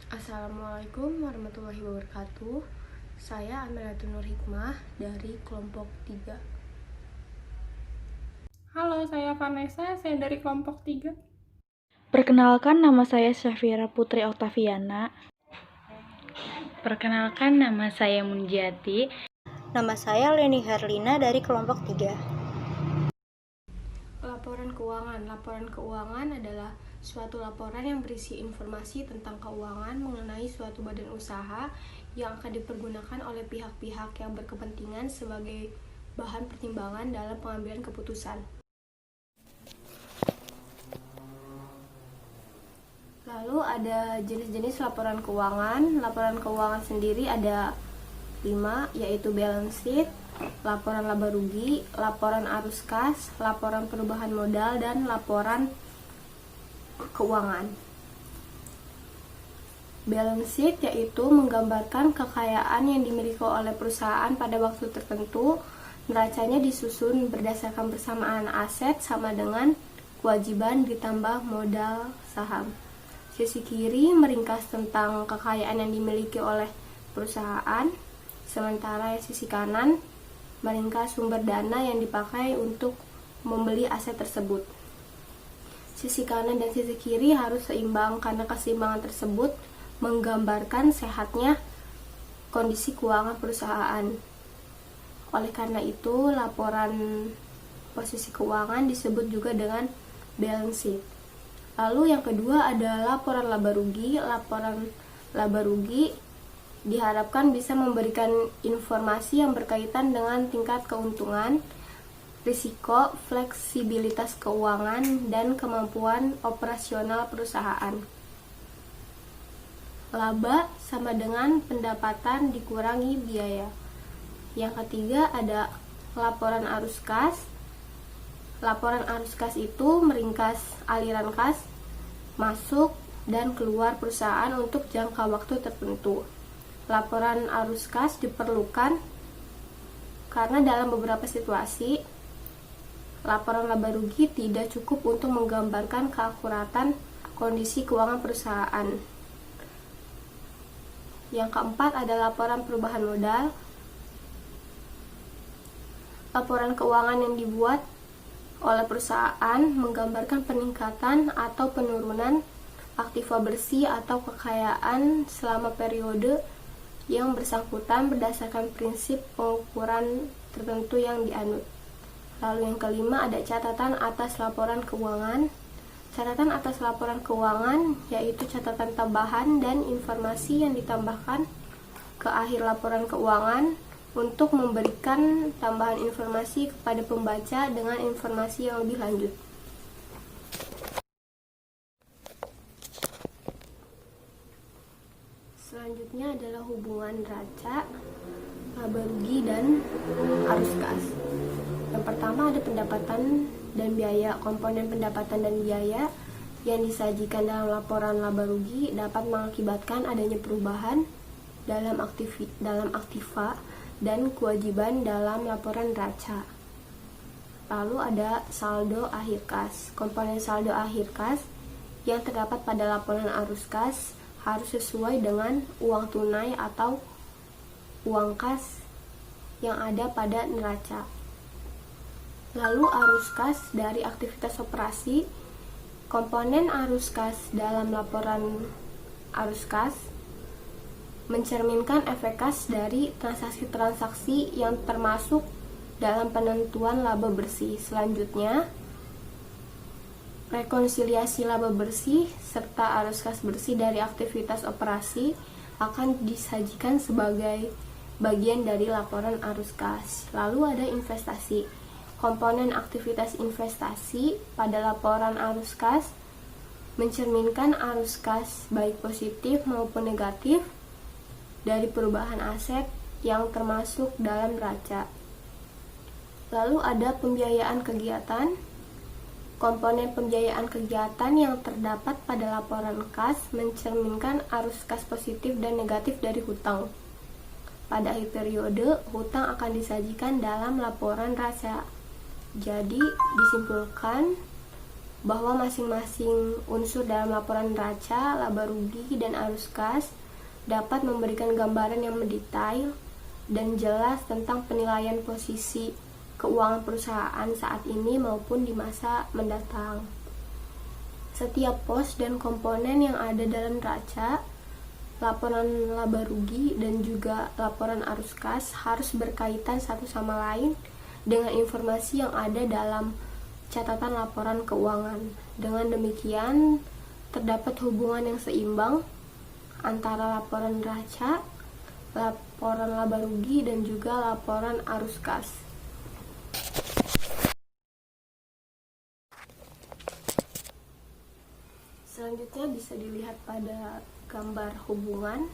Assalamualaikum warahmatullahi wabarakatuh. Saya Amelatul Nur Hikmah dari kelompok 3. Halo, saya Vanessa, saya dari kelompok 3. Perkenalkan, nama saya Syafira Putri Oktaviana. Perkenalkan, nama saya Munjati. Nama saya Leni Herlina dari kelompok 3. Laporan keuangan. Laporan keuangan adalah suatu laporan yang berisi informasi tentang keuangan mengenai suatu badan usaha yang akan dipergunakan oleh pihak-pihak yang berkepentingan sebagai bahan pertimbangan dalam pengambilan keputusan. Lalu ada jenis-jenis laporan keuangan. Laporan keuangan sendiri ada 5, yaitu balance sheet, laporan laba rugi, laporan arus kas, laporan perubahan modal, dan laporan keuangan. Balance sheet yaitu menggambarkan kekayaan yang dimiliki oleh perusahaan pada waktu tertentu. Neracanya disusun berdasarkan persamaan aset sama dengan kewajiban ditambah modal saham. Sisi kiri meringkas tentang kekayaan yang dimiliki oleh perusahaan, sementara sisi kanan meringkas sumber dana yang dipakai untuk membeli aset tersebut. Sisi kanan dan sisi kiri harus seimbang karena keseimbangan tersebut menggambarkan sehatnya kondisi keuangan perusahaan. Oleh karena itu, laporan posisi keuangan disebut juga dengan balance sheet. Lalu yang kedua ada laporan laba rugi. Laporan laba rugi diharapkan bisa memberikan informasi yang berkaitan dengan tingkat keuntungan, risiko, fleksibilitas keuangan, dan kemampuan operasional perusahaan. Laba sama dengan pendapatan dikurangi biaya. Yang ketiga ada laporan arus kas. Laporan arus kas itu meringkas aliran kas masuk dan keluar perusahaan untuk jangka waktu tertentu. Laporan arus kas diperlukan karena dalam beberapa situasi laporan laba rugi tidak cukup untuk menggambarkan keakuratan kondisi keuangan perusahaan. Yang keempat ada laporan perubahan modal. Laporan keuangan yang dibuat oleh perusahaan menggambarkan peningkatan atau penurunan aktiva bersih atau kekayaan selama periode yang bersangkutan berdasarkan prinsip pengukuran tertentu yang dianut. Lalu yang kelima ada catatan atas laporan keuangan. Catatan atas laporan keuangan yaitu catatan tambahan dan informasi yang ditambahkan ke akhir laporan keuangan untuk memberikan tambahan informasi kepada pembaca dengan informasi yang lebih lanjut. Selanjutnya adalah hubungan neraca, laba rugi, dan arus kas. Yang pertama ada pendapatan dan biaya. Komponen pendapatan dan biaya yang disajikan dalam laporan laba rugi dapat mengakibatkan adanya perubahan dalam aktiva dan kewajiban dalam laporan neraca. Lalu ada saldo akhir kas. Komponen saldo akhir kas yang terdapat pada laporan arus kas harus sesuai dengan uang tunai atau uang kas yang ada pada neraca. Lalu arus kas dari aktivitas operasi. Komponen arus kas dalam laporan arus kas mencerminkan efek kas dari transaksi-transaksi yang termasuk dalam penentuan laba bersih. Selanjutnya, rekonsiliasi laba bersih serta arus kas bersih dari aktivitas operasi akan disajikan sebagai bagian dari laporan arus kas. Lalu ada investasi. Komponen aktivitas investasi pada laporan arus kas mencerminkan arus kas baik positif maupun negatif dari perubahan aset yang termasuk dalam neraca. Lalu ada pembiayaan kegiatan. Komponen pembiayaan kegiatan yang terdapat pada laporan kas mencerminkan arus kas positif dan negatif dari hutang. Pada akhir periode, hutang akan disajikan dalam laporan neraca. Jadi, disimpulkan bahwa masing-masing unsur dalam laporan neraca, laba rugi, dan arus kas dapat memberikan gambaran yang mendetail dan jelas tentang penilaian posisi keuangan perusahaan saat ini maupun di masa mendatang. Setiap pos dan komponen yang ada dalam neraca, laporan laba rugi, dan juga laporan arus kas harus berkaitan satu sama lain dengan informasi yang ada dalam catatan laporan keuangan. Dengan demikian, terdapat hubungan yang seimbang antara laporan neraca, laporan laba rugi, dan juga laporan arus kas. Selanjutnya bisa dilihat pada gambar hubungan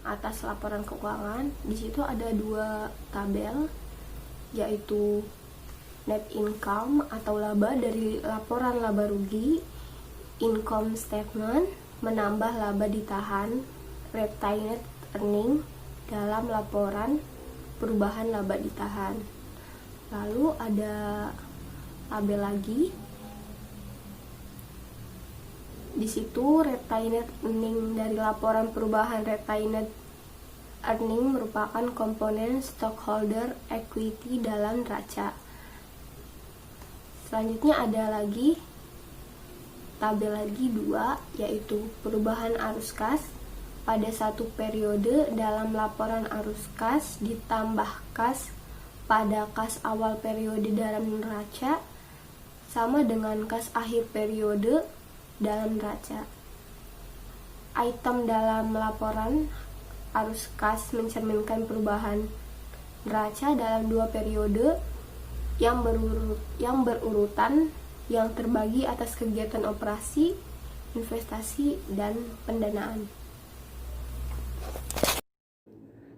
atas laporan keuangan. Di situ ada dua tabel, yaitu net income atau laba dari laporan laba rugi, income statement menambah laba ditahan, retained earning dalam laporan perubahan laba ditahan. Lalu ada tabel lagi. Di situ retained earning dari laporan perubahan retained earning merupakan komponen stockholder equity dalam neraca. Selanjutnya ada lagi tabel lagi 2, yaitu perubahan arus kas pada satu periode dalam laporan arus kas ditambah kas pada kas awal periode dalam neraca sama dengan kas akhir periode dalam neraca. Item dalam laporan arus kas mencerminkan perubahan neraca dalam dua periode yang berurutan yang terbagi atas kegiatan operasi, investasi, dan pendanaan.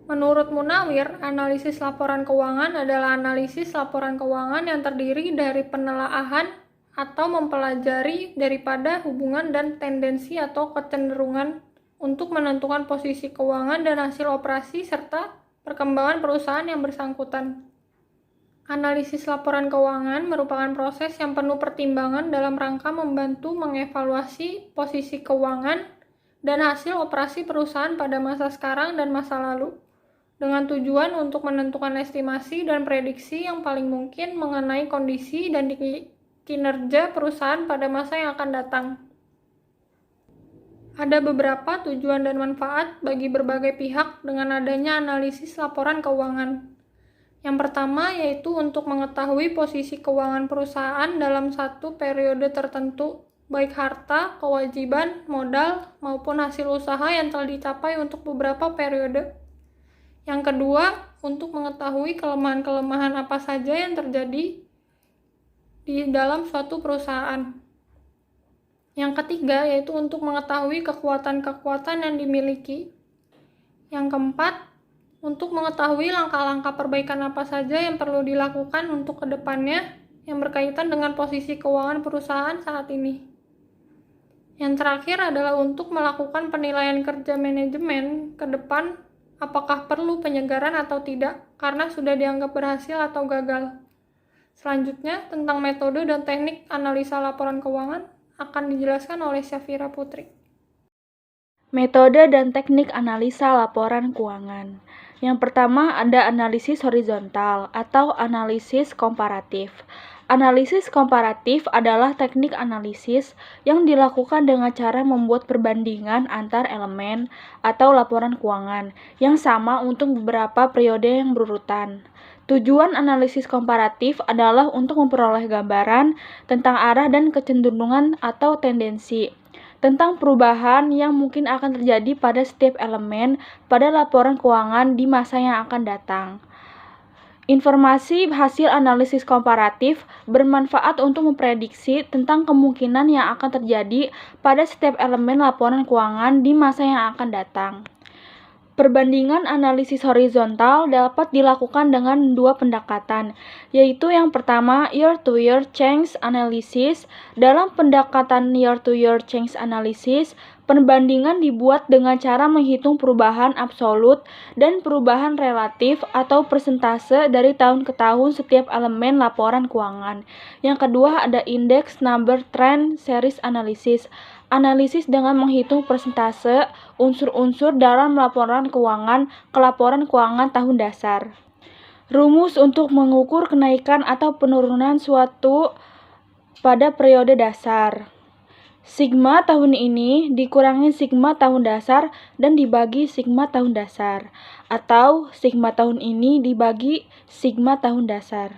Menurut Munawir, analisis laporan keuangan adalah analisis laporan keuangan yang terdiri dari penelaahan atau mempelajari daripada hubungan dan tendensi atau kecenderungan untuk menentukan posisi keuangan dan hasil operasi serta perkembangan perusahaan yang bersangkutan. Analisis laporan keuangan merupakan proses yang penuh pertimbangan dalam rangka membantu mengevaluasi posisi keuangan dan hasil operasi perusahaan pada masa sekarang dan masa lalu, dengan tujuan untuk menentukan estimasi dan prediksi yang paling mungkin mengenai kondisi dan kinerja perusahaan pada masa yang akan datang. Ada beberapa tujuan dan manfaat bagi berbagai pihak dengan adanya analisis laporan keuangan. Yang pertama yaitu untuk mengetahui posisi keuangan perusahaan dalam satu periode tertentu, baik harta, kewajiban, modal, maupun hasil usaha yang telah dicapai untuk beberapa periode. Yang kedua, untuk mengetahui kelemahan-kelemahan apa saja yang terjadi di dalam suatu perusahaan. Yang ketiga yaitu untuk mengetahui kekuatan-kekuatan yang dimiliki. Yang keempat, untuk mengetahui langkah-langkah perbaikan apa saja yang perlu dilakukan untuk kedepannya yang berkaitan dengan posisi keuangan perusahaan saat ini. Yang terakhir adalah untuk melakukan penilaian kerja manajemen ke depan apakah perlu penyegaran atau tidak karena sudah dianggap berhasil atau gagal. Selanjutnya, tentang metode dan teknik analisa laporan keuangan akan dijelaskan oleh Syafira Putri. Metode dan teknik analisa laporan keuangan. Yang pertama ada analisis horizontal atau analisis komparatif. Analisis komparatif adalah teknik analisis yang dilakukan dengan cara membuat perbandingan antar elemen atau laporan keuangan yang sama untuk beberapa periode yang berurutan. Tujuan analisis komparatif adalah untuk memperoleh gambaran tentang arah dan kecenderungan atau tendensi, tentang perubahan yang mungkin akan terjadi pada setiap elemen pada laporan keuangan di masa yang akan datang. Informasi hasil analisis komparatif bermanfaat untuk memprediksi tentang kemungkinan yang akan terjadi pada setiap elemen laporan keuangan di masa yang akan datang. Perbandingan analisis horizontal dapat dilakukan dengan dua pendekatan, yaitu yang pertama year-to-year change analysis. Dalam pendekatan year-to-year change analysis, perbandingan dibuat dengan cara menghitung perubahan absolut dan perubahan relatif atau persentase dari tahun ke tahun setiap elemen laporan keuangan. Yang kedua ada index number trend series analysis. Analisis dengan menghitung persentase unsur-unsur dalam laporan keuangan ke laporan keuangan tahun dasar. Rumus untuk mengukur kenaikan atau penurunan suatu pada periode dasar. Sigma tahun ini dikurangi sigma tahun dasar dan dibagi sigma tahun dasar, atau sigma tahun ini dibagi sigma tahun dasar.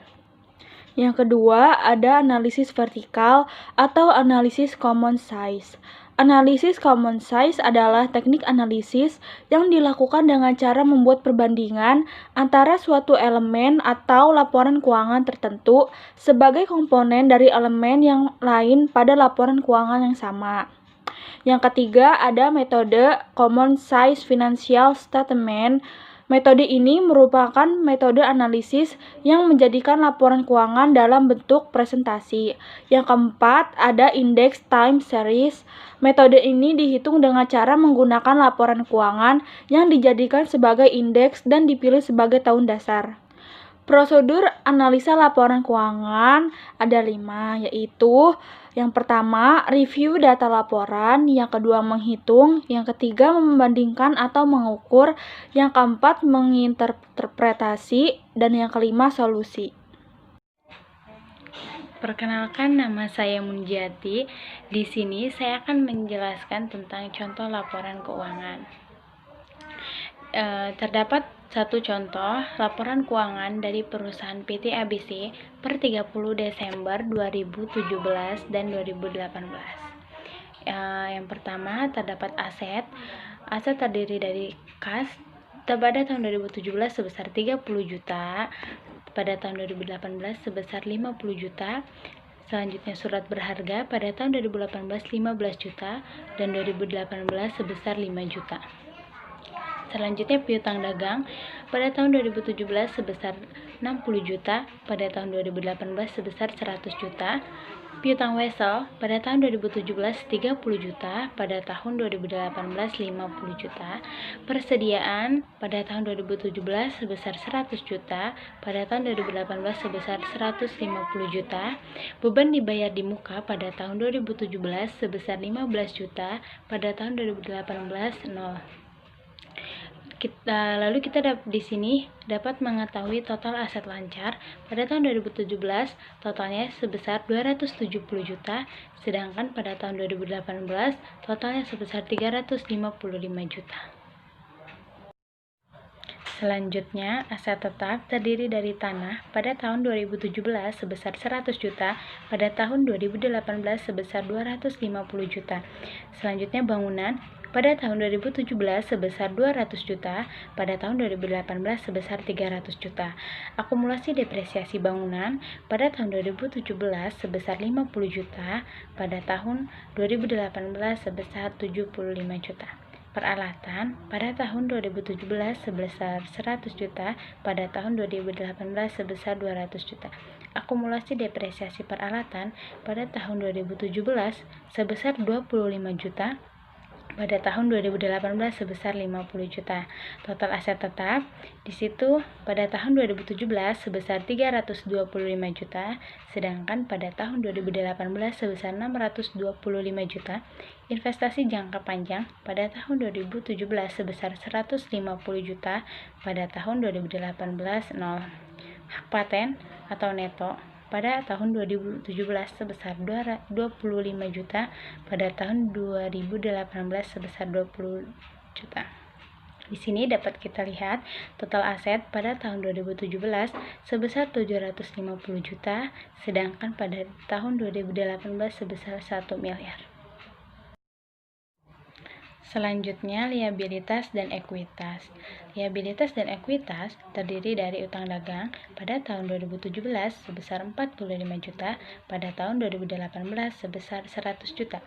Yang kedua, ada analisis vertikal atau analisis common size. Analisis common size adalah teknik analisis yang dilakukan dengan cara membuat perbandingan antara suatu elemen atau laporan keuangan tertentu sebagai komponen dari elemen yang lain pada laporan keuangan yang sama. Yang ketiga, ada metode common size financial statement. Metode ini merupakan metode analisis yang menjadikan laporan keuangan dalam bentuk presentasi. Yang keempat, ada index time series. Metode ini dihitung dengan cara menggunakan laporan keuangan yang dijadikan sebagai indeks dan dipilih sebagai tahun dasar. Prosedur analisa laporan keuangan ada 5, yaitu yang pertama, review data laporan, yang kedua, menghitung, yang ketiga, membandingkan atau mengukur, yang keempat, menginterpretasi, dan yang kelima, solusi. Perkenalkan, nama saya Munjati. Di sini saya akan menjelaskan tentang contoh laporan keuangan. Terdapat satu contoh laporan keuangan dari perusahaan PT ABC per 30 Desember 2017 dan 2018. Yang pertama, terdapat aset. Aset terdiri dari kas pada tahun 2017 sebesar 30 juta, pada tahun 2018 sebesar 50 juta. Selanjutnya surat berharga pada tahun 2018 15 juta dan 2018 sebesar 5 juta. Selanjutnya piutang dagang pada tahun 2017 sebesar 60 juta, pada tahun 2018 sebesar 100 juta. Piutang wesel pada tahun 2017 30 juta, pada tahun 2018 50 juta. Persediaan pada tahun 2017 sebesar 100 juta, pada tahun 2018 sebesar 150 juta. Beban dibayar di muka pada tahun 2017 sebesar 15 juta, pada tahun 2018 0. Lalu kita di sini dapat mengetahui total aset lancar pada tahun 2017 totalnya sebesar 270 juta, sedangkan pada tahun 2018 totalnya sebesar 355 juta. Selanjutnya, aset tetap terdiri dari tanah pada tahun 2017 sebesar 100 juta, pada tahun 2018 sebesar 250 juta. Selanjutnya, bangunan pada tahun 2017 sebesar 200 juta, pada tahun 2018 sebesar 300 juta. Akumulasi depresiasi bangunan pada tahun 2017 sebesar 50 juta, pada tahun 2018 sebesar 75 juta. Peralatan pada tahun 2017 sebesar 100 juta, pada tahun 2018 sebesar 200 juta. Akumulasi depresiasi peralatan pada tahun 2017 sebesar 25 juta, pada tahun 2018 sebesar 50 juta. Total aset tetap di situ pada tahun 2017 sebesar 325 juta, sedangkan pada tahun 2018 sebesar 625 juta. Investasi jangka panjang pada tahun 2017 sebesar 150 juta, pada tahun 2018 0. Hak paten atau neto pada tahun 2017 sebesar 25 juta, pada tahun 2018 sebesar 20 juta. Di sini dapat kita lihat total aset pada tahun 2017 sebesar 750 juta, sedangkan pada tahun 2018 sebesar 1 miliar. Selanjutnya, liabilitas dan ekuitas. Liabilitas dan ekuitas terdiri dari utang dagang pada tahun 2017 sebesar 45 juta, pada tahun 2018 sebesar 100 juta.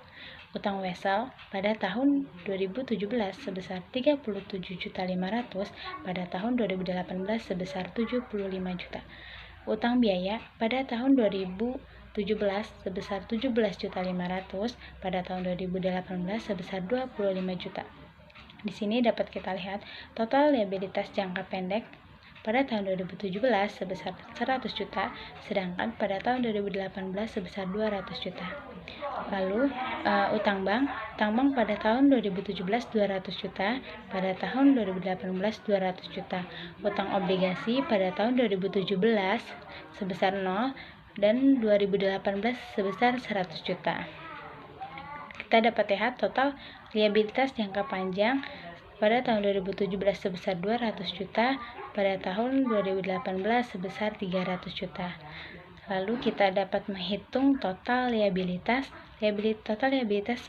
Utang wesel pada tahun 2017 sebesar 37.500.000, pada tahun 2018 sebesar 75 juta. Utang biaya pada tahun 2017 sebesar 17.500.000, pada tahun 2018 sebesar 25 juta. Di sini dapat kita lihat total liabilitas jangka pendek pada tahun 2017 sebesar 100 juta, sedangkan pada tahun 2018 sebesar 200 juta. Lalu utang bank pada tahun 2017 200 juta, pada tahun 2018 200 juta. Utang obligasi pada tahun 2017 sebesar 0 dan 2018 sebesar 100 juta. Kita dapat lihat total liabilitas jangka panjang pada tahun 2017 sebesar 200 juta, pada tahun 2018 sebesar 300 juta. Lalu kita dapat menghitung total liabilitas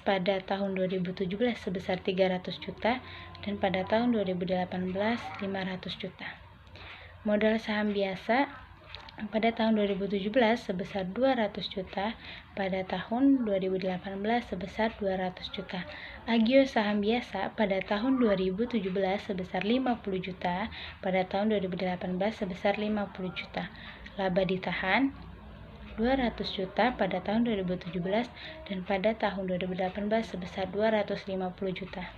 pada tahun 2017 sebesar 300 juta dan pada tahun 2018 500 juta. Modal saham biasa pada tahun 2017 sebesar 200 juta, pada tahun 2018 sebesar 200 juta. Agio saham biasa pada tahun 2017 sebesar 50 juta, pada tahun 2018 sebesar 50 juta. Laba ditahan 200 juta pada tahun 2017 dan pada tahun 2018 sebesar 250 juta.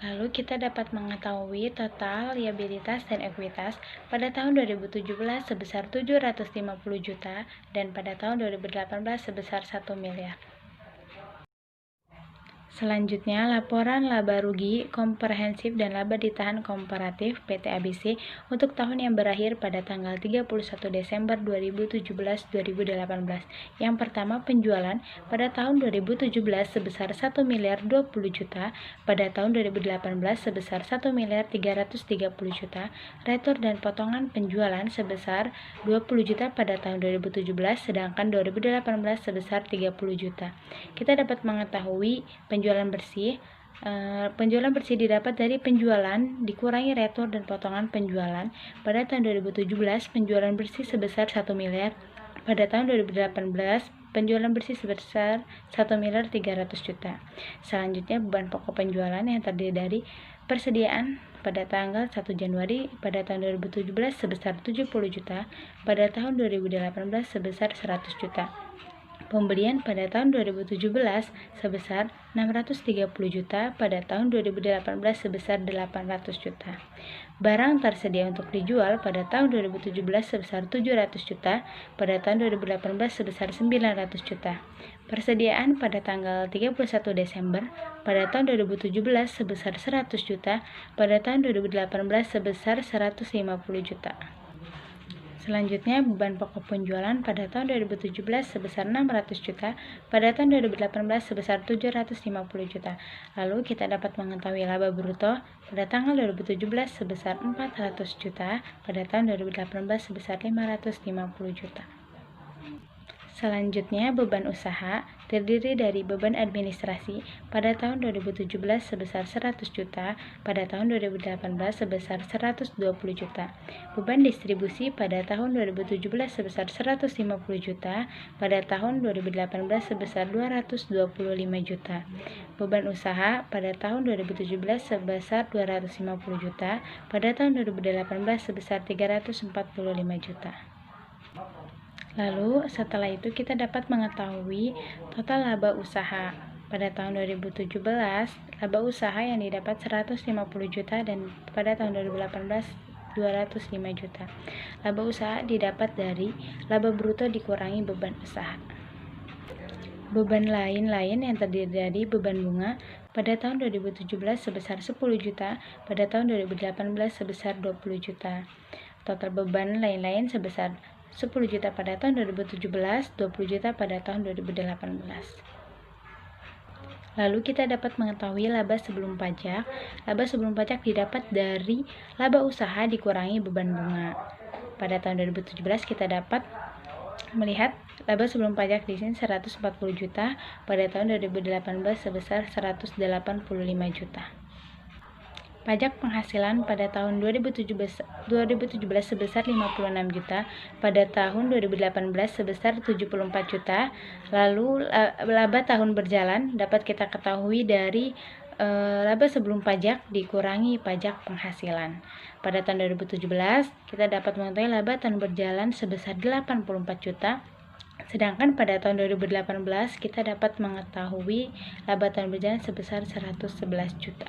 Lalu kita dapat mengetahui total liabilitas dan ekuitas pada tahun 2017 sebesar 750 juta dan pada tahun 2018 sebesar 1 miliar. Selanjutnya, laporan laba rugi komprehensif dan laba ditahan komparatif PT ABC untuk tahun yang berakhir pada tanggal 31 Desember 2017-2018. Yang pertama, penjualan pada tahun 2017 sebesar 1 miliar 20 juta, pada tahun 2018 sebesar 1 miliar 330 juta, retur dan potongan penjualan sebesar 20 juta pada tahun 2017, sedangkan 2018 sebesar 30 juta. Kita dapat mengetahui penjualan bersih didapat dari penjualan dikurangi retur dan potongan penjualan. Pada tahun 2017 penjualan bersih sebesar 1 miliar, pada tahun 2018 penjualan bersih sebesar 1 miliar 300 juta. Selanjutnya, beban pokok penjualan yang terdiri dari persediaan pada tanggal 1 Januari pada tahun 2017 sebesar 70 juta, pada tahun 2018 sebesar 100 juta. Pembelian pada tahun 2017 sebesar 630 juta, pada tahun 2018 sebesar 800 juta. Barang tersedia untuk dijual pada tahun 2017 sebesar 700 juta, pada tahun 2018 sebesar 900 juta. Persediaan pada tanggal 31 Desember pada tahun 2017 sebesar 100 juta, pada tahun 2018 sebesar 150 juta. Selanjutnya, beban pokok penjualan pada tahun 2017 sebesar 600 juta, pada tahun 2018 sebesar 750 juta. Lalu kita dapat mengetahui laba bruto pada tanggal 2017 sebesar 400 juta, pada tahun 2018 sebesar 550 juta. Selanjutnya, beban usaha terdiri dari beban administrasi pada tahun 2017 sebesar 100 juta, pada tahun 2018 sebesar 120 juta. Beban distribusi pada tahun 2017 sebesar 150 juta, pada tahun 2018 sebesar 225 juta. Beban usaha pada tahun 2017 sebesar 250 juta, pada tahun 2018 sebesar 345 juta. Lalu setelah itu kita dapat mengetahui total laba usaha. Pada tahun 2017, laba usaha yang didapat 150 juta dan pada tahun 2018 205 juta. Laba usaha didapat dari laba bruto dikurangi beban usaha. Beban lain-lain yang terdiri dari beban bunga pada tahun 2017 sebesar 10 juta, pada tahun 2018 sebesar 20 juta. Total beban lain-lain sebesar 10 juta pada tahun 2017, 20 juta pada tahun 2018. Lalu kita dapat mengetahui laba sebelum pajak. Laba sebelum pajak didapat dari laba usaha dikurangi beban bunga. Pada tahun 2017 kita dapat Melihat laba sebelum pajak di sini 140 juta, pada tahun 2018 sebesar 185 juta. Pajak penghasilan pada tahun 2017 sebesar 56 juta, pada tahun 2018 sebesar 74 juta. Lalu laba tahun berjalan dapat kita ketahui dari laba sebelum pajak dikurangi pajak penghasilan. Pada tahun 2017 kita dapat mengetahui laba tahun berjalan sebesar 84 juta. Sedangkan pada tahun 2018 kita dapat mengetahui laba tahun berjalan sebesar 111 juta.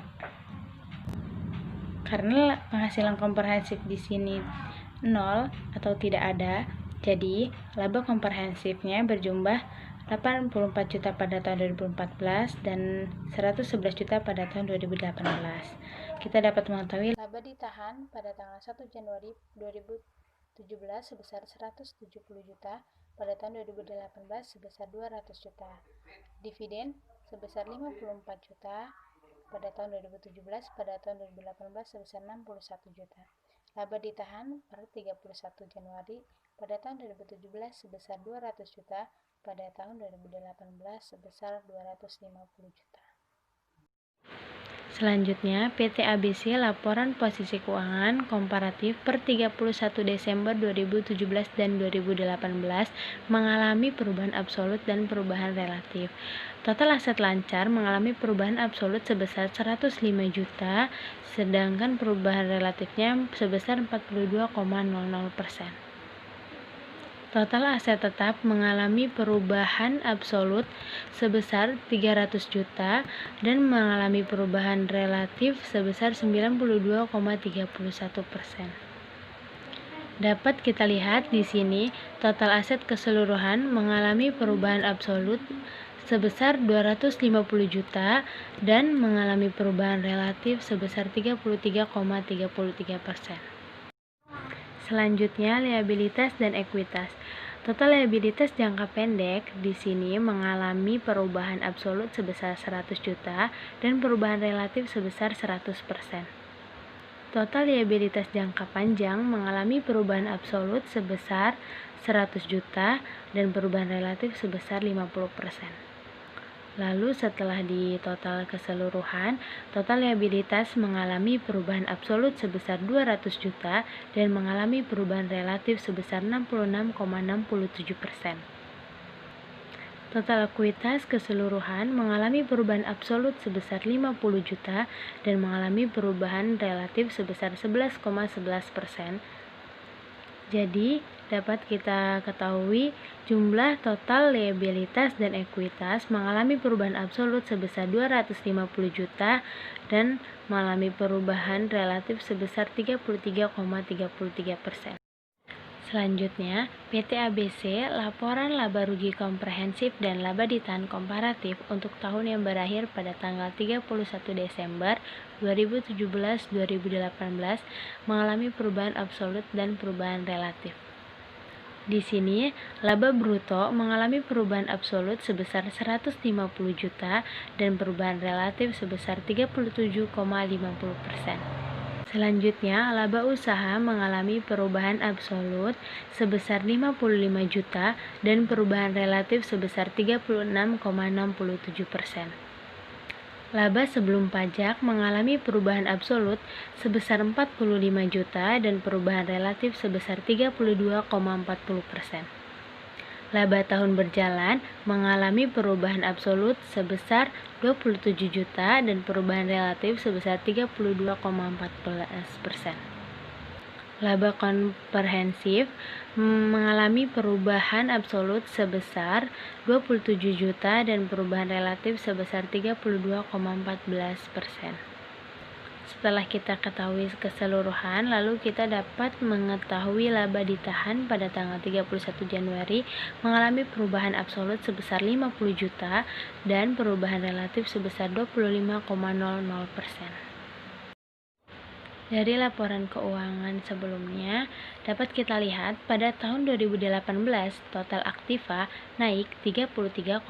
Karena penghasilan komprehensif di sini 0 atau tidak ada, jadi laba komprehensifnya berjumlah 84 juta pada tahun 2014 dan 111 juta pada tahun 2018. Kita dapat mengetahui laba ditahan pada tanggal 1 Januari 2017 sebesar 170 juta, pada tahun 2018 sebesar 200 juta. Dividen sebesar 54 juta pada tahun 2017, pada tahun 2018 sebesar 61 juta. Laba ditahan per 31 Januari pada tahun 2017 sebesar 200 juta, pada tahun 2018 sebesar 250 juta. Selanjutnya, PT ABC laporan posisi keuangan komparatif per 31 Desember 2017 dan 2018 mengalami perubahan absolut dan perubahan relatif. Total aset lancar mengalami perubahan absolut sebesar 105 juta, sedangkan perubahan relatifnya sebesar 42,00%. Total aset tetap mengalami perubahan absolut sebesar 300 juta dan mengalami perubahan relatif sebesar 92,31%. Dapat kita lihat di sini, total aset keseluruhan mengalami perubahan absolut sebesar 250 juta dan mengalami perubahan relatif sebesar 33,33%. Selanjutnya, liabilitas dan ekuitas. Total liabilitas jangka pendek di sini mengalami perubahan absolut sebesar 100 juta dan perubahan relatif sebesar 100%. Total liabilitas jangka panjang mengalami perubahan absolut sebesar 100 juta dan perubahan relatif sebesar 50%. Lalu setelah di total keseluruhan, total liabilitas mengalami perubahan absolut sebesar 200 juta dan mengalami perubahan relatif sebesar 66,67%. Total ekuitas keseluruhan mengalami perubahan absolut sebesar 50 juta dan mengalami perubahan relatif sebesar 11,11%. Jadi, dapat kita ketahui jumlah total liabilitas dan ekuitas mengalami perubahan absolut sebesar 250 juta dan mengalami perubahan relatif sebesar 33,33%. Selanjutnya, PT ABC laporan laba rugi komprehensif dan laba ditahan komparatif untuk tahun yang berakhir pada tanggal 31 Desember 2017-2018 mengalami perubahan absolut dan perubahan relatif. Di sini, laba bruto mengalami perubahan absolut sebesar 150 juta dan perubahan relatif sebesar 37,50%. Selanjutnya, laba usaha mengalami perubahan absolut sebesar 55 juta dan perubahan relatif sebesar 36,67%. Laba sebelum pajak mengalami perubahan absolut sebesar 45 juta dan perubahan relatif sebesar 32,40%. Laba tahun berjalan mengalami perubahan absolut sebesar 27 juta dan perubahan relatif sebesar 32,14%. Laba komprehensif mengalami perubahan absolut sebesar 27 juta dan perubahan relatif sebesar 32,14%. Setelah kita ketahui keseluruhan, lalu kita dapat mengetahui laba ditahan pada tanggal 31 Januari mengalami perubahan absolut sebesar 50 juta dan perubahan relatif sebesar 25,00%. Dari laporan keuangan sebelumnya, dapat kita lihat pada tahun 2018 total aktiva naik 33,33%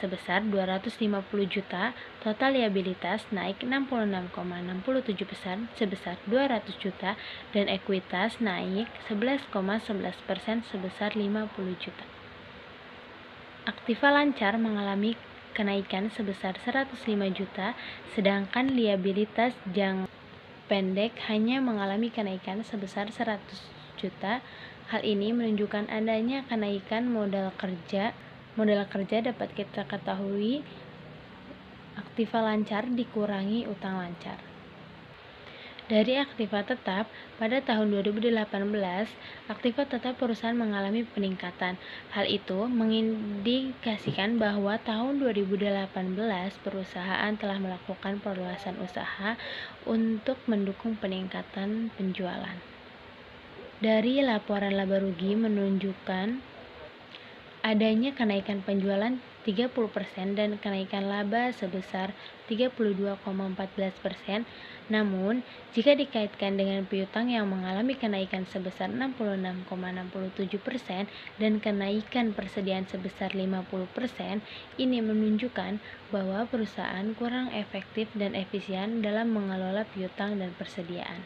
sebesar 250 juta, total liabilitas naik 66,67% sebesar 200 juta, dan ekuitas naik 11,11% sebesar 50 juta. Aktiva lancar mengalami kenaikan sebesar 105 juta, sedangkan liabilitas jangka pendek hanya mengalami kenaikan sebesar 100 juta. Hal ini menunjukkan adanya kenaikan modal kerja. Modal kerja dapat kita ketahui aktiva lancar dikurangi utang lancar. Dari aktiva tetap, pada tahun 2018, aktiva tetap perusahaan mengalami peningkatan. Hal itu mengindikasikan bahwa tahun 2018 perusahaan telah melakukan perluasan usaha untuk mendukung peningkatan penjualan. Dari laporan laba rugi menunjukkan adanya kenaikan penjualan 30% dan kenaikan laba sebesar 32,14%. Namun, jika dikaitkan dengan piutang yang mengalami kenaikan sebesar 66,67% dan kenaikan persediaan sebesar 50%, ini menunjukkan bahwa perusahaan kurang efektif dan efisien dalam mengelola piutang dan persediaan.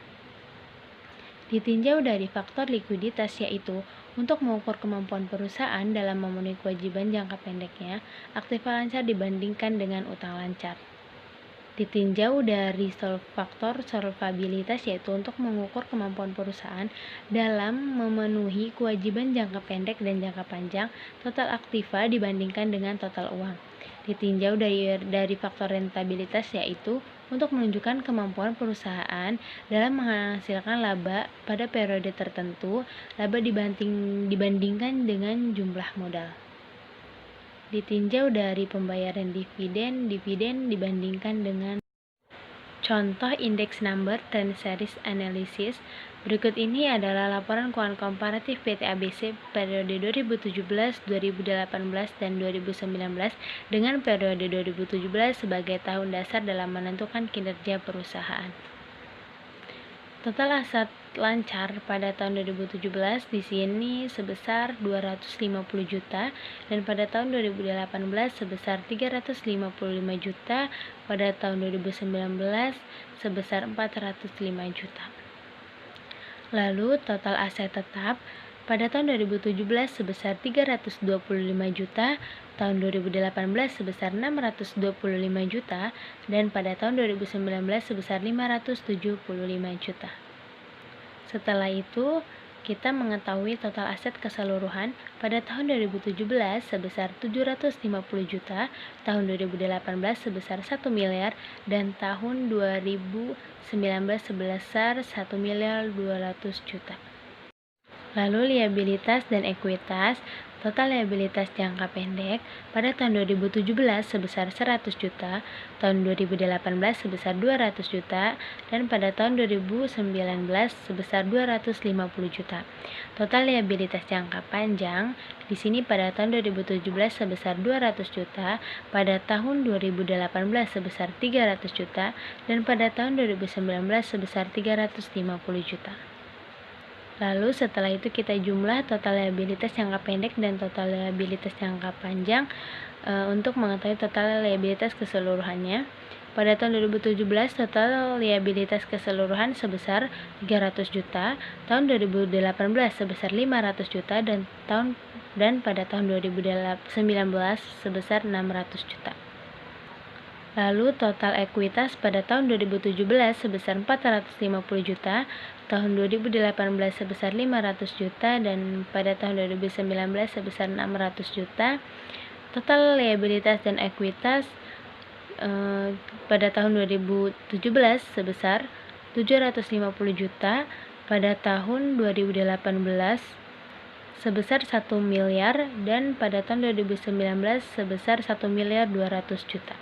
Ditinjau dari faktor likuiditas, yaitu untuk mengukur kemampuan perusahaan dalam memenuhi kewajiban jangka pendeknya, aktiva lancar dibandingkan dengan utang lancar. Ditinjau dari faktor solvabilitas, yaitu untuk mengukur kemampuan perusahaan dalam memenuhi kewajiban jangka pendek dan jangka panjang, total aktiva dibandingkan dengan total uang. Ditinjau dari faktor rentabilitas, yaitu untuk menunjukkan kemampuan perusahaan dalam menghasilkan laba pada periode tertentu, laba dibandingkan dengan jumlah modal. Ditinjau dari pembayaran dividen dibandingkan dengan contoh indeks number trend series analysis. Berikut ini adalah laporan keuangan komparatif PT ABC periode 2017, 2018, dan 2019 dengan periode 2017 sebagai tahun dasar dalam menentukan kinerja perusahaan. Total aset lancar pada tahun 2017 di sini sebesar 250 juta dan pada tahun 2018 sebesar 355 juta, pada tahun 2019 sebesar 405 juta. Lalu total aset tetap pada tahun 2017 sebesar 325 juta, tahun 2018 sebesar 625 juta, dan pada tahun 2019 sebesar 575 juta. Setelah itu, kita mengetahui total aset keseluruhan pada tahun 2017 sebesar 750 juta, tahun 2018 sebesar 1 miliar, dan tahun 2019 sebesar 1 miliar 200 juta. Lalu liabilitas dan ekuitas. Total liabilitas jangka pendek pada tahun 2017 sebesar 100 juta, tahun 2018 sebesar 200 juta, dan pada tahun 2019 sebesar 250 juta. Total liabilitas jangka panjang di sini pada tahun 2017 sebesar 200 juta, pada tahun 2018 sebesar 300 juta, dan pada tahun 2019 sebesar 350 juta. Lalu setelah itu kita jumlah total liabilitas jangka pendek dan total liabilitas jangka panjang untuk mengetahui total liabilitas keseluruhannya. Pada tahun 2017 total liabilitas keseluruhan sebesar 300 juta, tahun 2018 sebesar 500 juta, dan pada tahun 2019 sebesar 600 juta. Lalu total ekuitas pada tahun 2017 sebesar 450 juta, tahun 2018 sebesar 500 juta, dan pada tahun 2019 sebesar 600 juta. Total liabilitas dan ekuitas pada tahun 2017 sebesar 750 juta, pada tahun 2018 sebesar 1 miliar, dan pada tahun 2019 sebesar 1 miliar 200 juta.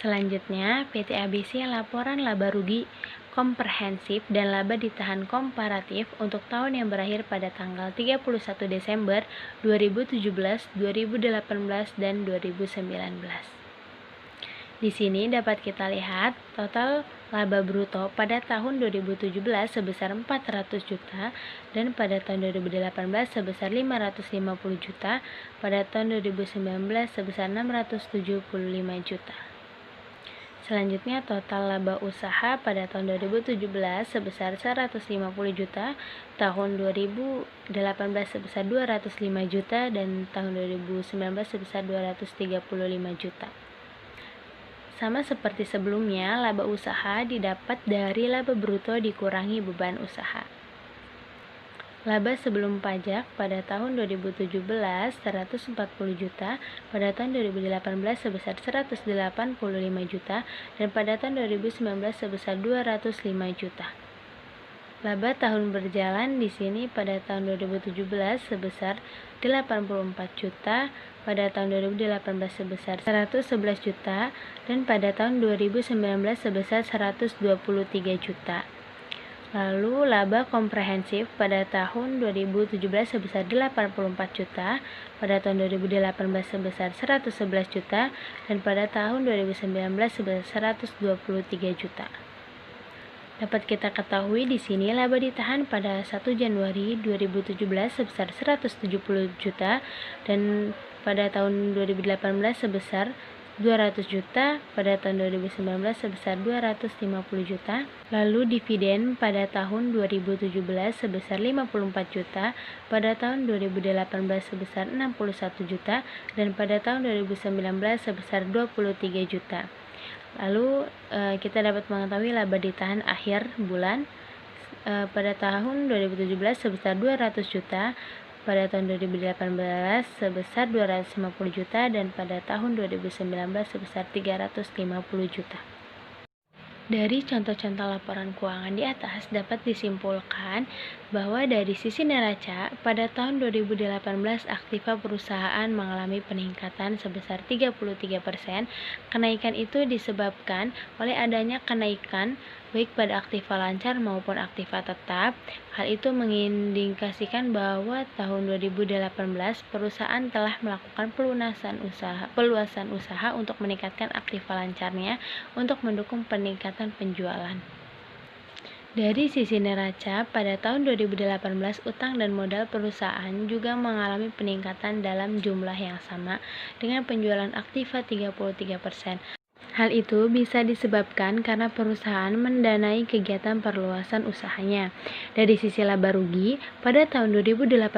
Selanjutnya, PT ABC laporan laba rugi komprehensif dan laba ditahan komparatif untuk tahun yang berakhir pada tanggal 31 Desember 2017, 2018, dan 2019. Di sini dapat kita lihat total laba bruto pada tahun 2017 sebesar 400 juta dan pada tahun 2018 sebesar 550 juta, pada tahun 2019 sebesar 675 juta. Selanjutnya total laba usaha pada tahun 2017 sebesar 150 juta, tahun 2018 sebesar 205 juta, dan tahun 2019 sebesar 235 juta. Sama seperti sebelumnya, laba usaha didapat dari laba bruto dikurangi beban usaha. Laba sebelum pajak pada tahun 2017 140 juta, pada tahun 2018 sebesar 185 juta, dan pada tahun 2019 sebesar 205 juta. Laba tahun berjalan di sini pada tahun 2017 sebesar 84 juta, pada tahun 2018 sebesar 111 juta, dan pada tahun 2019 sebesar 123 juta. Lalu laba komprehensif pada tahun 2017 sebesar 84 juta, pada tahun 2018 sebesar 111 juta, dan pada tahun 2019 sebesar 123 juta. Dapat kita ketahui di sini laba ditahan pada 1 Januari 2017 sebesar 170 juta, dan pada tahun 2018 sebesar 200 juta, pada tahun 2019 sebesar 250 juta. Lalu dividen pada tahun 2017 sebesar 54 juta, pada tahun 2018 sebesar 61 juta, dan pada tahun 2019 sebesar 23 juta. Lalu kita dapat mengetahui laba ditahan akhir bulan pada tahun 2017 sebesar 200 juta, pada tahun 2018 sebesar 250 juta, dan pada tahun 2019 sebesar 350 juta. Dari contoh-contoh laporan keuangan di atas dapat disimpulkan bahwa dari sisi neraca pada tahun 2018 aktiva perusahaan mengalami peningkatan sebesar 33%. Kenaikan itu disebabkan oleh adanya kenaikan baik pada aktiva lancar maupun aktiva tetap. Hal itu mengindikasikan bahwa tahun 2018 perusahaan telah melakukan peluasan usaha untuk meningkatkan aktiva lancarnya untuk mendukung peningkatan penjualan. Dari sisi neraca, pada tahun 2018 utang dan modal perusahaan juga mengalami peningkatan dalam jumlah yang sama dengan penjualan aktiva 33%. Hal itu bisa disebabkan karena perusahaan mendanai kegiatan perluasan usahanya. Dari sisi laba rugi, pada tahun 2018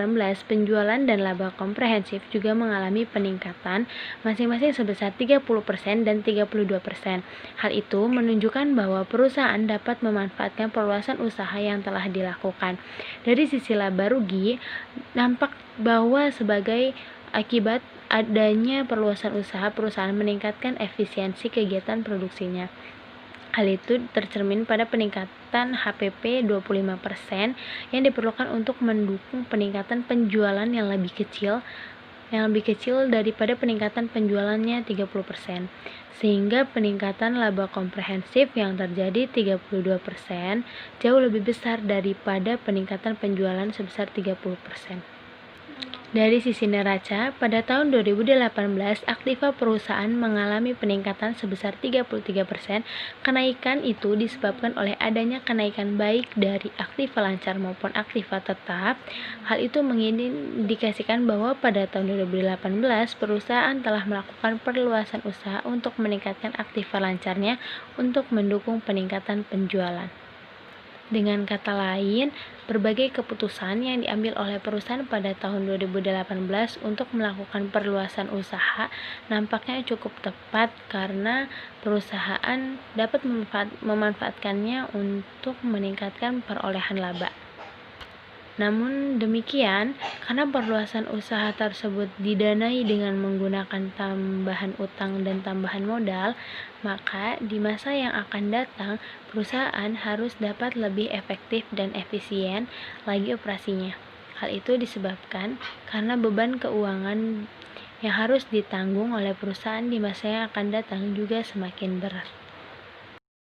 penjualan dan laba komprehensif juga mengalami peningkatan masing-masing sebesar 30% dan 32%. Hal itu menunjukkan bahwa perusahaan dapat memanfaatkan perluasan usaha yang telah dilakukan. Dari sisi laba rugi, nampak bahwa sebagai akibat adanya perluasan usaha, perusahaan meningkatkan efisiensi kegiatan produksinya. Hal itu tercermin pada peningkatan HPP 25% yang diperlukan untuk mendukung peningkatan penjualan yang lebih kecil daripada peningkatan penjualannya 30%, sehingga peningkatan laba komprehensif yang terjadi 32% jauh lebih besar daripada peningkatan penjualan sebesar 30%. Dari sisi neraca, pada tahun 2018 aktiva perusahaan mengalami peningkatan sebesar 33%. Kenaikan itu disebabkan oleh adanya kenaikan baik dari aktiva lancar maupun aktiva tetap. Hal itu mengindikasikan bahwa pada tahun 2018 perusahaan telah melakukan perluasan usaha untuk meningkatkan aktiva lancarnya untuk mendukung peningkatan penjualan. Dengan kata lain, berbagai keputusan yang diambil oleh perusahaan pada tahun 2018 untuk melakukan perluasan usaha nampaknya cukup tepat karena perusahaan dapat memanfaatkannya untuk meningkatkan perolehan laba. Namun demikian, karena perluasan usaha tersebut didanai dengan menggunakan tambahan utang dan tambahan modal, maka di masa yang akan datang, perusahaan harus dapat lebih efektif dan efisien lagi operasinya. Hal itu disebabkan karena beban keuangan yang harus ditanggung oleh perusahaan di masa yang akan datang juga semakin berat.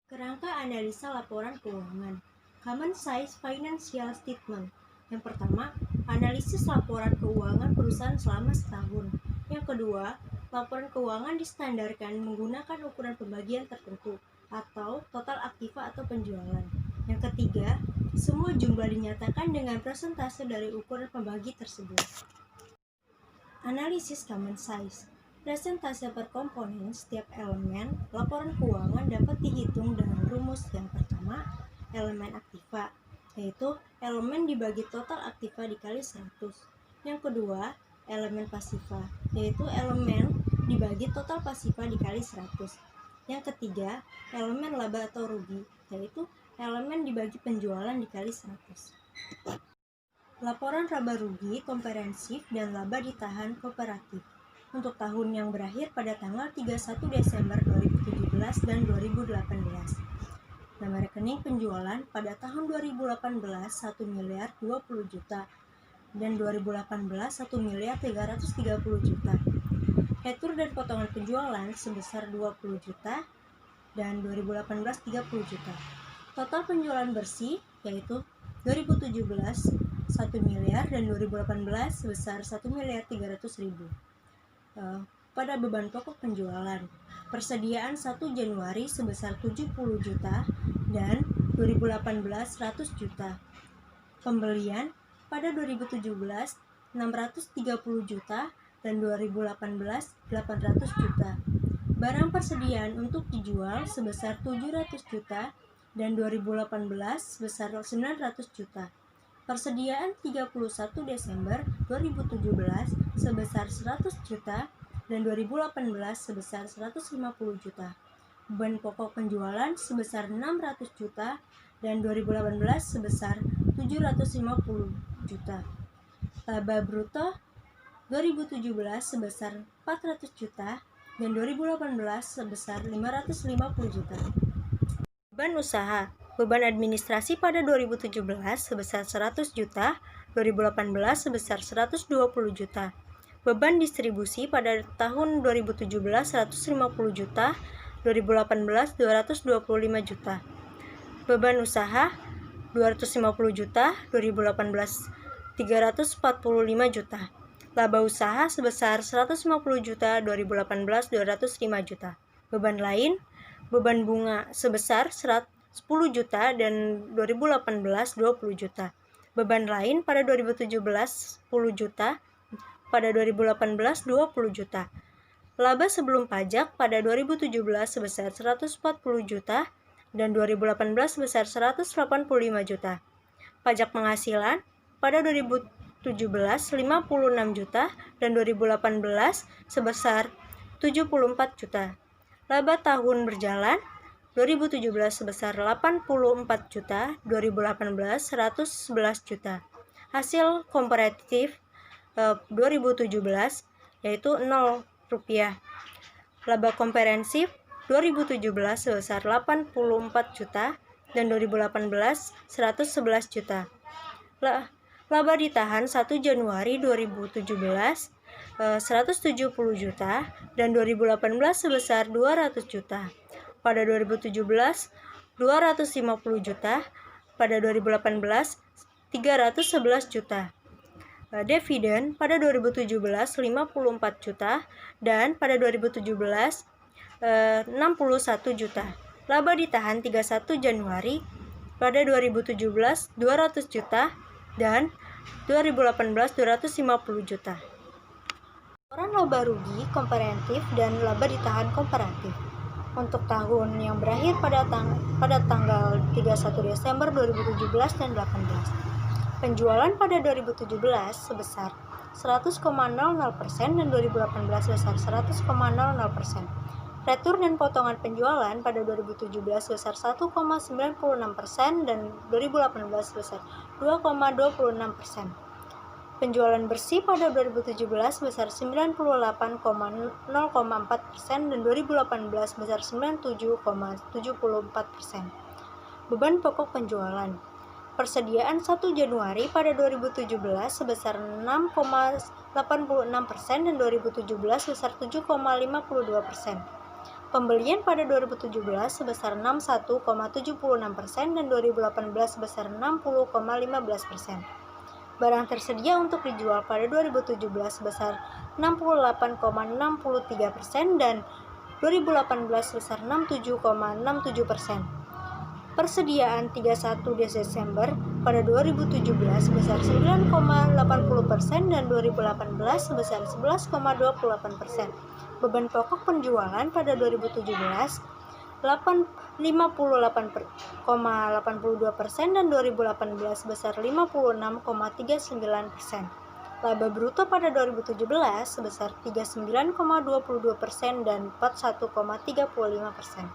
Kerangka analisa laporan keuangan. Common Size Financial Statement. Yang pertama, analisis laporan keuangan perusahaan selama setahun. Yang kedua, Laporan keuangan distandarkan menggunakan ukuran pembagian tertentu atau total aktiva atau penjualan. Yang ketiga, semua jumlah dinyatakan dengan persentase dari ukuran pembagi tersebut. Analisis common size. Persentase per komponen setiap elemen laporan keuangan dapat dihitung dengan rumus yang pertama, elemen aktiva, yaitu elemen dibagi total aktiva dikali 100. Yang kedua, elemen pasiva, yaitu elemen dibagi total pasiva dikali 100. Yang ketiga, elemen laba atau rugi, yaitu elemen dibagi penjualan dikali 100. Laporan laba rugi komprehensif dan laba ditahan kooperatif untuk tahun yang berakhir pada tanggal 31 Desember 2017 dan 2018. Nama rekening penjualan pada tahun 2018 1 miliar 20 juta dan 2018 1 miliar 330 juta. Retur dan potongan penjualan sebesar 20 juta dan 2018 30 juta. Total penjualan bersih yaitu 2017 1 miliar dan 2018 sebesar 1 miliar 300 ribu. Pada beban pokok penjualan, persediaan 1 Januari sebesar 70 juta dan 2018 100 juta. Pembelian pada 2017 630 juta dan 2018 800 juta. Barang persediaan untuk dijual sebesar 700 juta dan 2018 sebesar 900 juta. Persediaan 31 Desember 2017 sebesar 100 juta dan 2018 sebesar 150 juta. Beban pokok penjualan sebesar 600 juta dan 2018 sebesar 750 juta. Laba bruto 2017 sebesar 400 juta dan 2018 sebesar 550 juta. Beban usaha, beban administrasi pada 2017 sebesar 100 juta, 2018 sebesar 120 juta. Beban distribusi pada tahun 2017 150 juta, 2018 225 juta. Beban usaha 250 juta, 2018 345 juta. Laba usaha sebesar 150 juta, 2018 205 juta. Beban lain, beban bunga sebesar 10 juta dan 2018 20 juta. Beban lain pada 2017 10 juta, pada 2018 20 juta. Laba sebelum pajak pada 2017 sebesar 140 juta dan 2018 sebesar 185 juta. Pajak penghasilan pada 2017 56 juta dan 2018 sebesar 74 juta. Laba tahun berjalan 2017 sebesar 84 juta, 2018 111 juta. Hasil komparatif 2017 yaitu 0 rupiah. Laba komprehensif 2017 sebesar 84 juta dan 2018 111 juta. Laba ditahan 1 Januari 2017 170 juta dan 2018 sebesar 200 juta. Pada 2017 250 juta, pada 2018 311 juta. Dividen pada 2017 54 juta dan pada 2017 61 juta. Laba ditahan 31 Januari pada 2017 200 juta dan 2018 250 juta. Laporan laba rugi komprehensif dan laba ditahan komparatif untuk tahun yang berakhir pada tanggal 31 Desember 2017 dan 2018. Penjualan pada 2017 sebesar 100,00% dan 2018 sebesar 100,00%. Retur dan potongan penjualan pada 2017 sebesar 1,96% dan 2018 sebesar 2,26%. Penjualan bersih pada 2017 sebesar 98,0,4% dan 2018 sebesar 97,74%. Beban pokok penjualan. Persediaan 1 Januari pada 2017 sebesar 6,86% dan 2017 sebesar 7,52%. Pembelian pada 2017 sebesar 61,76% dan 2018 sebesar 60,15%. Barang tersedia untuk dijual pada 2017 sebesar 68,63% dan 2018 sebesar 67,67%. Persediaan 31 Desember pada 2017 sebesar 9,80% dan 2018 sebesar 11,28%. Beban pokok penjualan pada 2017 58,82% dan 2018 sebesar 56,39%. Laba bruto pada 2017 sebesar 39,22% dan 41,35%.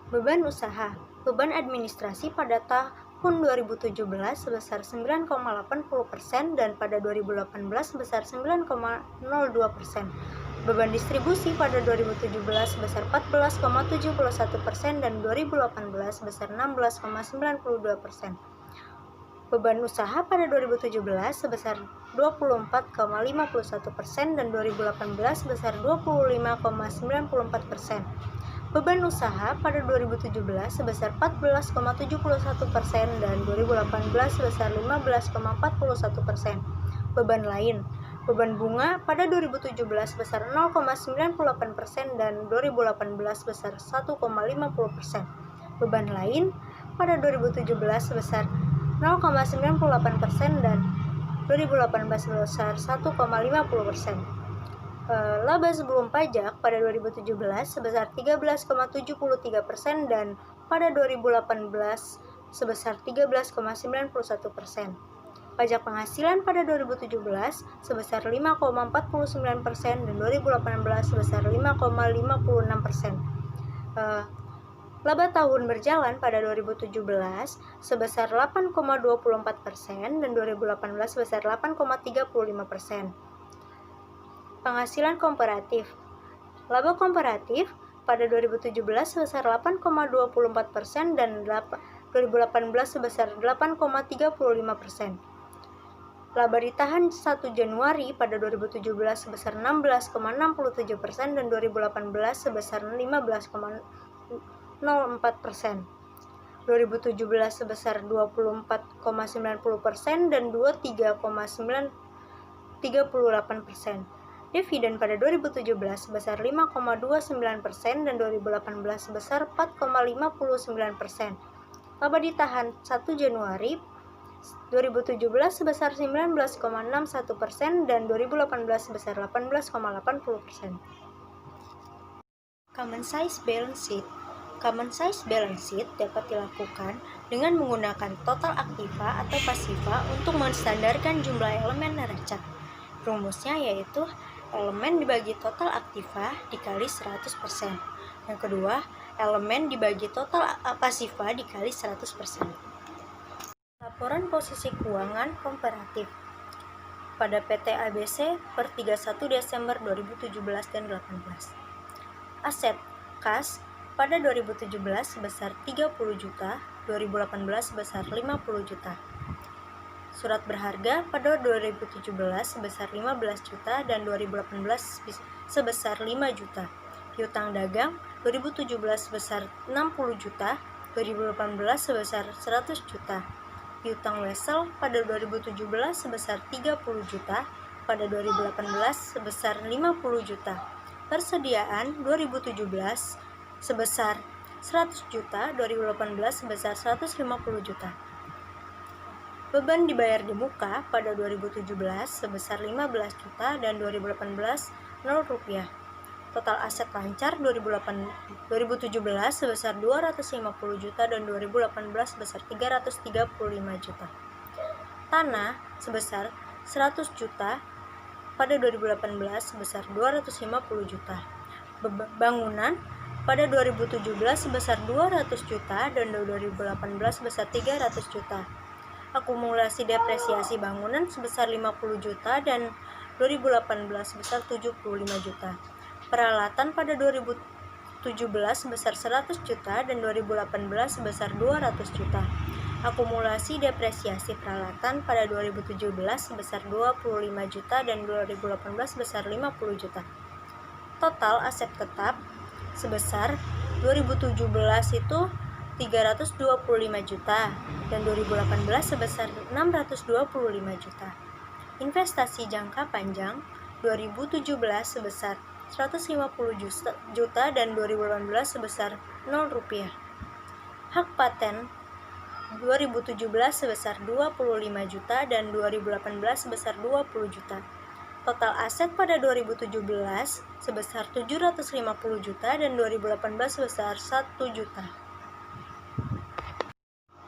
Beban usaha, beban administrasi pada tahun 2017 sebesar 9,80% dan pada 2018 sebesar 9,02%. Beban distribusi pada 2017 sebesar 14,71% dan 2018 sebesar 16,92%. Beban usaha pada 2017 sebesar 24,51% dan 2018 sebesar 25,94%. Beban usaha pada 2017 sebesar 14,71% dan 2018 sebesar 15,41%. Beban lain, beban bunga pada 2017 sebesar 0,98% dan 2018 sebesar 1,50%. Beban lain pada 2017 sebesar 0,98% dan 2018 sebesar 1,50%. Laba sebelum pajak pada 2017 sebesar 13,73% dan pada 2018 sebesar 13,91%. Pajak penghasilan pada 2017 sebesar 5,49% dan 2018 sebesar 5,56%. Laba tahun berjalan pada 2017 sebesar 8,24% dan 2018 sebesar 8,35%. Penghasilan komparatif. Laba komparatif pada 2017 sebesar 8,24% dan 2018 sebesar 8,35%. Laba ditahan 1 Januari pada 2017 sebesar 16,67% dan 2018 sebesar 15,04%. 2017 sebesar 24,90% dan 23,38%. Dividen pada 2017 sebesar 5,29% dan 2018 sebesar 4,59%. Laba ditahan 1 Januari 2017 sebesar 19,61% dan 2018 sebesar 18,80%. Common size balance sheet. Common size balance sheet dapat dilakukan dengan menggunakan total aktiva atau pasiva untuk menstandarkan jumlah elemen neraca. Rumusnya yaitu elemen dibagi total aktiva dikali 100%. Yang kedua, elemen dibagi total pasiva dikali 100%. Laporan posisi keuangan komparatif pada PT ABC per 31 Desember 2017 dan 2018. Aset kas pada 2017 sebesar 30 juta, 2018 sebesar 50 juta. Surat berharga pada 2017 sebesar 15 juta dan 2018 sebesar 5 juta. Piutang dagang 2017 sebesar 60 juta, 2018 sebesar 100 juta. Piutang wesel pada 2017 sebesar 30 juta, pada 2018 sebesar 50 juta. Persediaan 2017 sebesar 100 juta, 2018 sebesar 150 juta. Beban dibayar di muka pada 2017 sebesar 15 juta dan 2018 0 rupiah. Total aset lancar 2017 sebesar 250 juta dan 2018 sebesar 335 juta. Tanah sebesar 100 juta pada 2018 sebesar 250 juta. Bangunan pada 2017 sebesar 200 juta dan 2018 sebesar 300 juta. Akumulasi depresiasi bangunan sebesar 50 juta dan 2018 sebesar 75 juta. Peralatan pada 2017 sebesar 100 juta dan 2018 sebesar 200 juta. Akumulasi depresiasi peralatan pada 2017 sebesar 25 juta dan 2018 sebesar 50 juta. Total aset tetap sebesar 2017 itu 325 juta dan 2018 sebesar 625 juta. Investasi jangka panjang 2017 sebesar 150 juta dan 2018 sebesar 0 rupiah. Hak paten 2017 sebesar 25 juta dan 2018 sebesar 20 juta. Total aset pada 2017 sebesar 750 juta dan 2018 sebesar 1 juta.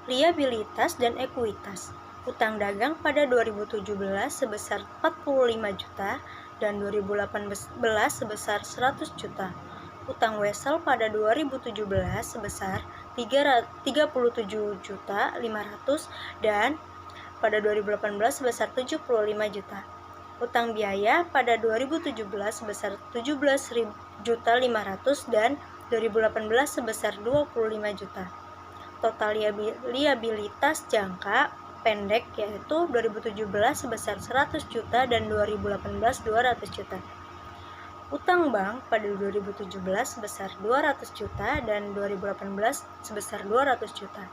Liabilitas dan ekuitas. Utang dagang pada 2017 sebesar 45 juta dan 2018 sebesar 100 juta. Utang wesel pada 2017 sebesar 37 juta 500 dan pada 2018 sebesar 75 juta. Utang biaya pada 2017 sebesar 17 juta 500 dan 2018 sebesar 25 juta. Total liabilitas jangka pendek yaitu 2017 sebesar 100 juta dan 2018 200 juta. Utang bank pada 2017 sebesar 200 juta dan 2018 sebesar 200 juta.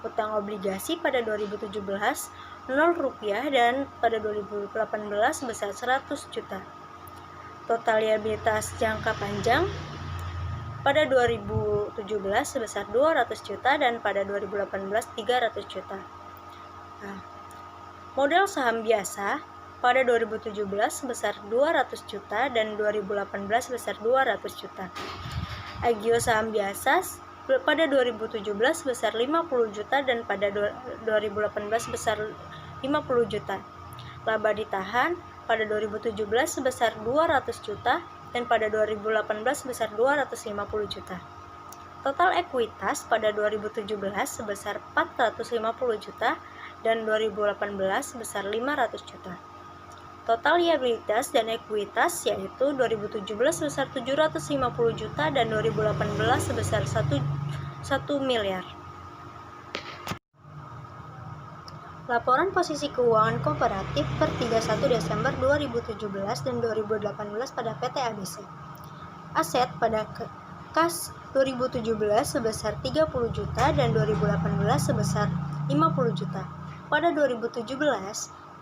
Utang obligasi pada 2017 0 rupiah dan pada 2018 sebesar 100 juta. Total liabilitas jangka panjang pada 2017 sebesar 200 juta dan pada 2018 300 juta. Modal saham biasa pada 2017 sebesar 200 juta dan 2018 sebesar 200 juta. Agio saham biasa pada 2017 sebesar 50 juta dan pada 2018 sebesar 50 juta. Laba ditahan pada 2017 sebesar 200 juta dan pada 2018 sebesar 250 juta. Total ekuitas pada 2017 sebesar 450 juta dan 2018 sebesar 500 juta. Total liabilitas dan ekuitas yaitu 2017 sebesar 750 juta dan 2018 sebesar 1 miliar. Laporan posisi keuangan kooperatif per 31 Desember 2017 dan 2018 pada PT ABC. Aset pada kas 2017 sebesar 30 juta dan 2018 sebesar 50 juta. Pada 2017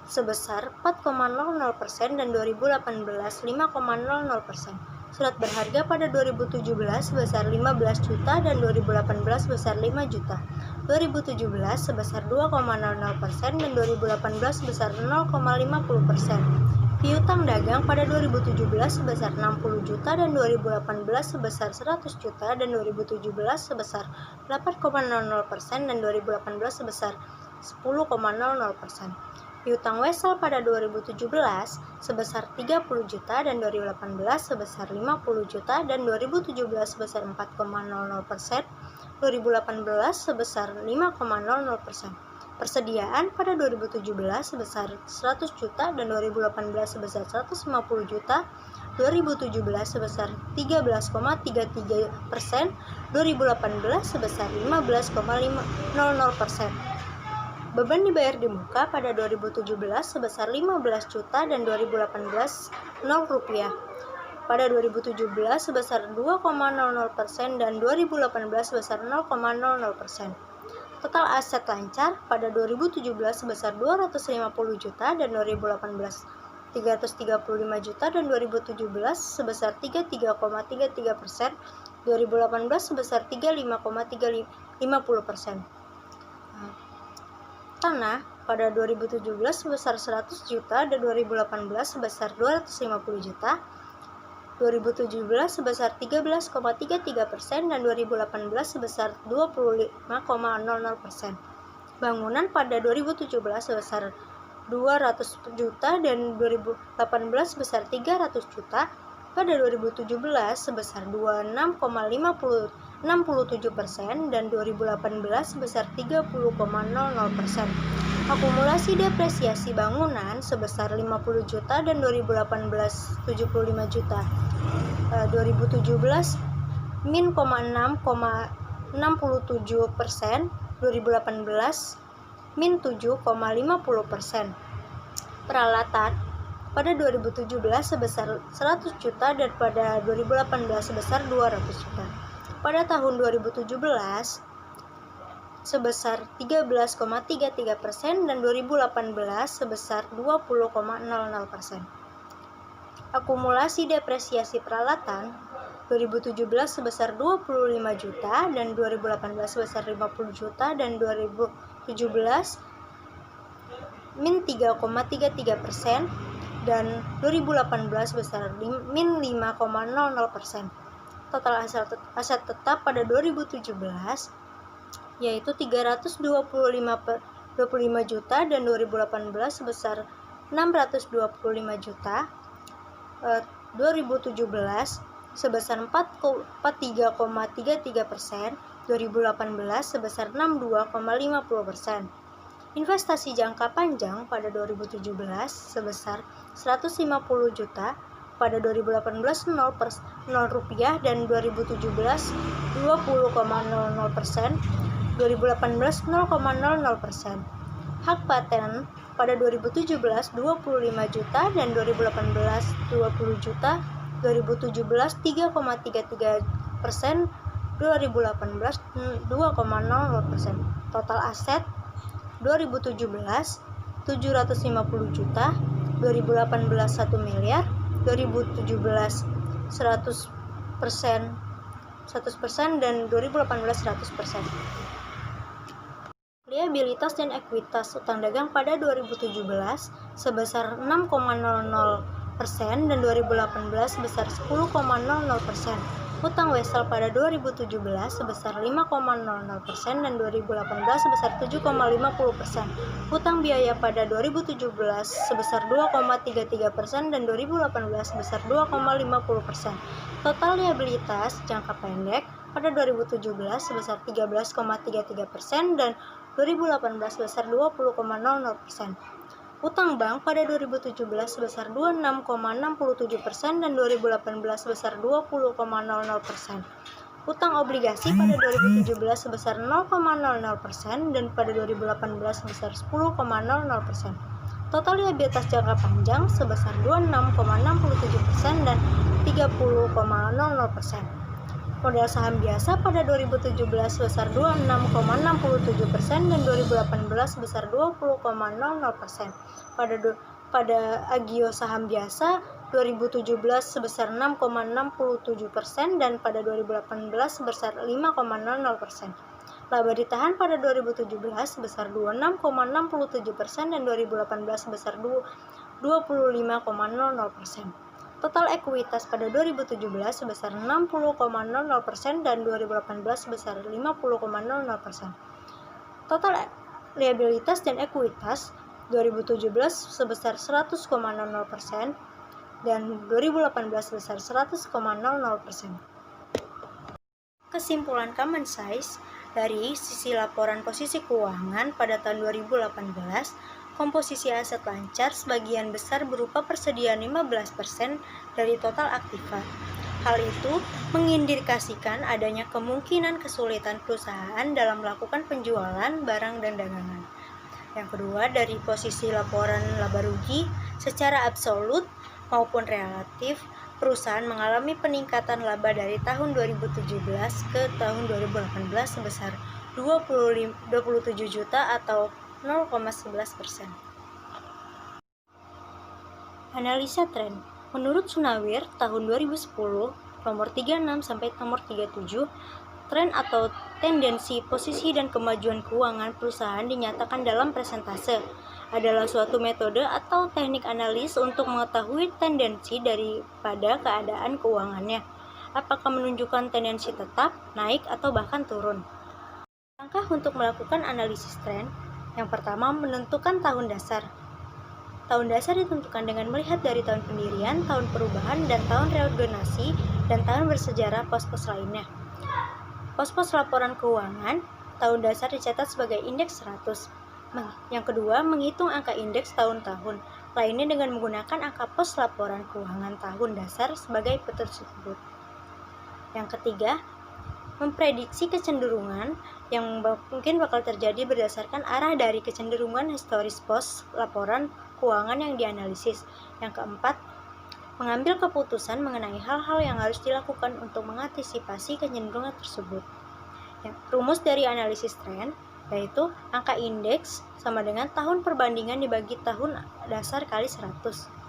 sebesar 4,00% dan 2018 5,00%. Surat berharga pada 2017 sebesar 15 juta dan 2018 sebesar 5 juta. 2017 sebesar 2,00% dan 2018 sebesar 0,50%. Piutang dagang pada 2017 sebesar 60 juta dan 2018 sebesar 100 juta dan 2017 sebesar 8,00% dan 2018 sebesar 10,00%. Piutang wesel pada 2017 sebesar 30 juta dan 2018 sebesar 50 juta dan 2017 sebesar 4,00%, 2018 sebesar 5,00%. Persediaan pada 2017 sebesar 100 juta dan 2018 sebesar 150 juta, 2017 sebesar 13,33%, 2018 sebesar 15,00%. Beban dibayar di muka pada 2017 sebesar 15 juta dan 2018 0 rupiah. Pada 2017 sebesar 2,00% dan 2018 sebesar 0,00%. Total aset lancar pada 2017 sebesar 250 juta dan 2018 335 juta dan 2017 sebesar 33,33%, 2018 sebesar 35,50%. Tanah pada 2017 sebesar 100 juta dan 2018 sebesar 250 juta, 2017 sebesar 13,33% dan 2018 sebesar 25,00%. Bangunan pada 2017 sebesar 200 juta dan 2018 sebesar 300 juta, pada 2017 sebesar 26,67% dan 2018 sebesar 30,00%. Akumulasi depresiasi bangunan sebesar 50 juta dan 2018 75 juta. 2017 min 6,67%, 2018 min 7,50%. Peralatan pada 2017 sebesar 100 juta dan pada 2018 sebesar 200 juta. Pada tahun 2017 sebesar 13,33% dan 2018 sebesar 20,00%. Akumulasi depresiasi peralatan 2017 sebesar 25 juta dan 2018 sebesar 50 juta dan 2017 min 3,33% dan 2018 sebesar min 5,00%. Total aset tetap pada 2017 yaitu 325 juta dan 2018 sebesar 625 juta. 2017 sebesar 43,33%, 2018 sebesar 62,50%. Investasi jangka panjang pada 2017 sebesar 150 juta, pada 2018 0 rupiah dan 2017 20,00%, 2018 0,00%. Hak paten pada 2017 25 juta dan 2018 20 juta, 2017 3,33%, 2018 2,00%. Total aset 2017 750 juta, 2018 1 miliar, 2017 100% dan 2018 100%. Liabilitas dan ekuitas utang dagang pada 2017 sebesar 6,00% dan 2018 sebesar 10,00%. Utang wesel pada 2017 sebesar 5,00% dan 2018 sebesar 7,50%. Utang biaya pada 2017 sebesar 2,33% dan 2018 sebesar 2,50%. Total liabilitas jangka pendek pada 2017 sebesar 13,33% dan 2018 sebesar 20,00%. Utang bank pada 2017 sebesar 26,67% dan 2018 sebesar 20,00%. Utang obligasi pada 2017 sebesar 0,00% dan pada 2018 sebesar 10,00%. Total liabilitas jangka panjang sebesar 26,67% dan 30,00%. Modal saham biasa pada 2017 sebesar 26,67% dan 2018 sebesar 20,00%. Pada agio saham biasa 2017 sebesar 6,67% dan pada 2018 sebesar 5,00%. Laba ditahan pada 2017 sebesar 26,67% dan 2018 sebesar 25,00%. Total ekuitas pada 2017 sebesar 60,00% dan 2018 sebesar 50,00%. Total liabilitas dan ekuitas 2017 sebesar 100,00% dan 2018 sebesar 100,00%. Kesimpulan Common Size dari sisi laporan posisi keuangan pada tahun 2018, komposisi aset lancar sebagian besar berupa persediaan 15% dari total aktiva. Hal itu mengindikasikan adanya kemungkinan kesulitan perusahaan dalam melakukan penjualan barang dan dagangan. Yang kedua, dari posisi laporan laba rugi, secara absolut maupun relatif, perusahaan mengalami peningkatan laba dari tahun 2017 ke tahun 2018 sebesar 27 juta atau 0,11%. Analisa tren. Menurut Sunawir tahun 2010 nomor 36 sampai nomor 37, tren atau tendensi posisi dan kemajuan keuangan perusahaan dinyatakan dalam persentase adalah suatu metode atau teknik analis untuk mengetahui tendensi daripada keadaan keuangannya, apakah menunjukkan tendensi tetap, naik, atau bahkan turun. Langkah untuk melakukan analisis tren. Yang pertama, menentukan tahun dasar. Tahun dasar ditentukan dengan melihat dari tahun pendirian, tahun perubahan, dan tahun reorganisasi, dan tahun bersejarah pos-pos lainnya. Pos-pos laporan keuangan, tahun dasar dicatat sebagai indeks 100. Yang kedua, menghitung angka indeks tahun-tahun lainnya dengan menggunakan angka pos laporan keuangan tahun dasar sebagai tersebut. Yang ketiga, memprediksi kecenderungan yang mungkin bakal terjadi berdasarkan arah dari kecenderungan historis pos laporan keuangan yang dianalisis. Yang keempat, mengambil keputusan mengenai hal-hal yang harus dilakukan untuk mengantisipasi kecenderungan tersebut. Rumus dari analisis tren. yaitu angka indeks sama dengan tahun perbandingan dibagi tahun dasar kali 100.